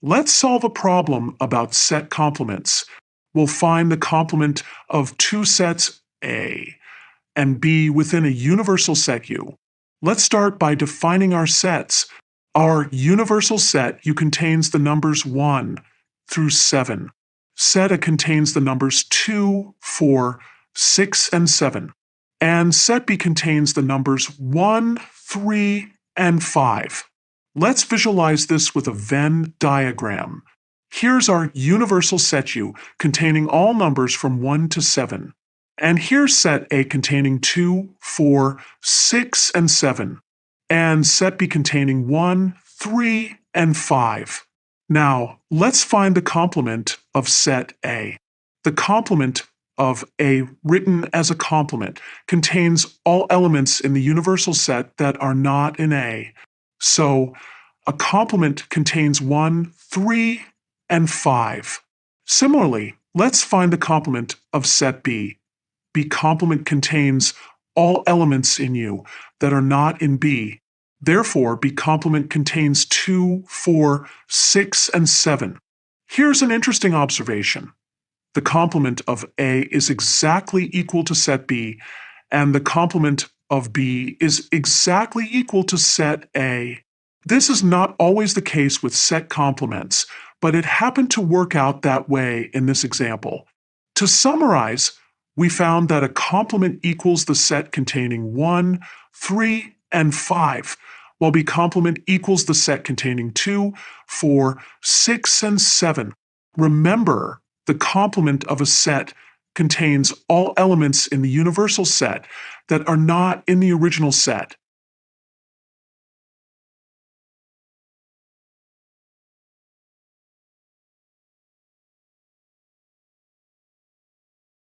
Let's solve a problem about set complements. We'll find the complement of two sets A and B within a universal set U. Let's start by defining our sets. Our universal set U contains the numbers 1 through 7. Set A contains the numbers 2, 4, 6, and 7. And set B contains the numbers 1, 3, and 5. Let's visualize this with a Venn diagram. Here's our universal set U containing all numbers from 1 to 7. And here's set A containing 2, 4, 6, and 7. And set B containing 1, 3, and 5. Now, let's find the complement of set A. The complement of A written as a complement contains all elements in the universal set that are not in A. So, a complement contains 1, 3, and 5. Similarly, let's find the complement of set B. B complement contains all elements in U that are not in B. Therefore, B complement contains 2, 4, 6, and 7. Here's an interesting observation. The complement of A is exactly equal to set B, and the complement of B is exactly equal to set A. This is not always the case with set complements, but it happened to work out that way in this example. To summarize, we found that a complement equals the set containing 1, 3, and 5, while B complement equals the set containing 2, 4, 6, and 7. Remember, the complement of a set contains all elements in the universal set that are not in the original set.